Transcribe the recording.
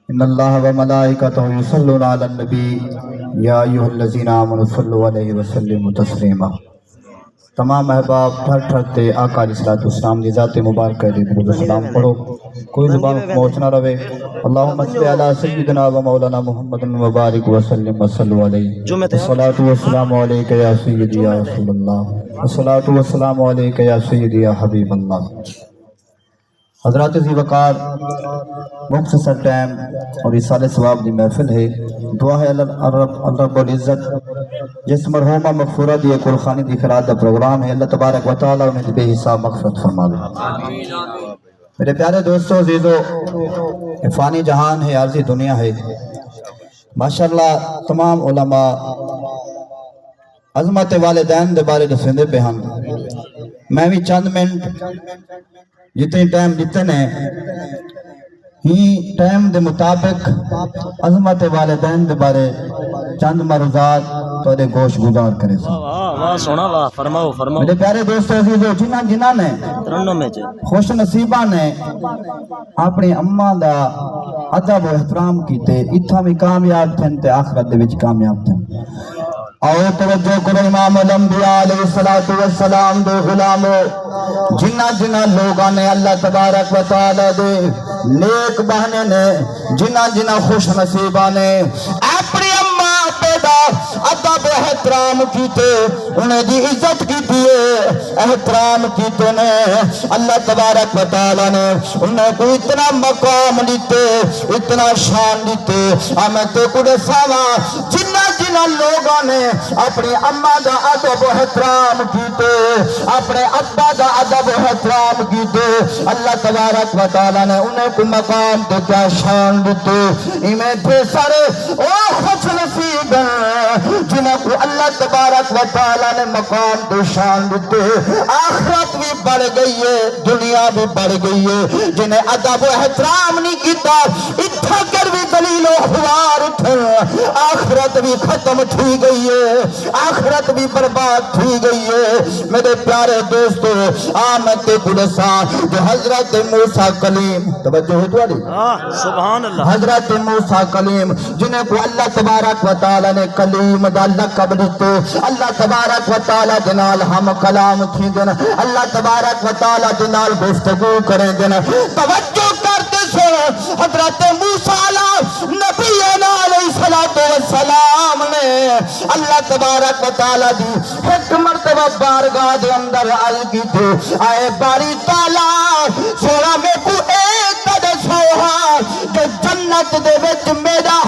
ان اللہ و ملائکتہ یصلون علی النبی یا ایھا الذین آمنوا صلوا علیہ وسلموا تسلیما۔ تمام احباب ٹھر ٹھرتے آقا علیہ السلام دی ذات مبارکہ دے درود و سلام پڑھو، کوئی زبان خاموش نہ رہے۔ اللہم صل علی سیدنا و مولانا محمد وبارک وسلم وصلوا علیہ۔ الصلاۃ والسلام علیک یا سیدی یا رسول اللہ، الصلاۃ والسلام علیک یا سیدی یا حبیب اللہ۔ حضرات ذی وقار، مختصر ٹائم اور رسالہ ثواب دی محفل ہے۔ دعا ہے اللہ رب العزت جس مرحومہ مغفورہ دی کل خانی دی خیرات دا پروگرام ہے، اللہ تبارک و تعالی انہیں بے حساب مغفرت فرماوے۔ میرے پیارے دوستو عزیزو، فانی جہان ہے، عارضی دنیا ہے۔ ماشاءاللہ تمام علماء عظمت والدین دے بارے دسندے پہ ہن۔ میں بھی چند منٹ جتنے ٹائم دیتے ہیں ہی ٹائم دے مطابق عظمت والدین دے بارے چند مرضات تو دے گوش گزار کرے سا۔ میرے پیارے دوستو عزیزو، جنہ نے خوش نصیبہ نے اپنی اماں دا ادب و احترام کیتے، اتھا بھی کامیاب تھے تے آخرت دے وچ کامیاب تھے۔ آؤ توجہ کرو، امام الانبیاء علیہ السلام دے غلامو، جنہ لوگاں نے اللہ تبارک و تعالی دے نیک بہنے نے، جنہ خوش نصیبہ نے اپنی اماں پیدا ادب احترام کیتے، انہیں دی عزت کیتی ہے، احترام کیتے نے، اللہ تبارک و تعالی نے انہیں کو اتنا مقام دیتے، اتنا شان دیتے۔ ہمیں تو کچھ ساوا جنہ لوگاں نے اپنی اماں دا ادب و احترام کیتے، اپنے ابا دا ادب و احترام کیتے، اللہ تبارک و تعالی نے انہیں کو مقام تو کیا شان دیتے۔ ایمیں تھے سارے او خوش نصیب ہیں جنہیں کو اللہ تبارک و تعالی نے مقام تو شان دیتے۔ آخرت بھی بڑھ گئی ہے، دنیا بھی بڑھ گئی ہے۔ جنہیں ادب و احترام نہیں کیتا، اتھا کر بھی دلیل و خوار اٹھن، آخرت بھی ختم تھی گئی ہے، آخرت بھی برباد تھی گئی ہے۔ میرے پیارے دوستو، آمد قدسان جو حضرت موسیٰ کلیم، توجہ ہے دواری سبحان اللہ، حضرت موسیٰ کلیم جنہیں کو اللہ تبارک و تعالی نے کلیم دا لقب دیتے، اللہ تبارک و تعالی جنال ہم کلام تھی دن، اللہ تبارک و تعالی جنال گفتگو کریں دن۔ توجہ کرتے سو، حضرت موسیٰ نبی علیہ السلام نے اللہ تبارک و تعالی دی ایک مرتبہ بارگاہ دے اندر عرض کی تھی، آئے باری تعالی سونا میں کو ایک دے سوہا جو جنت دے وچ میرا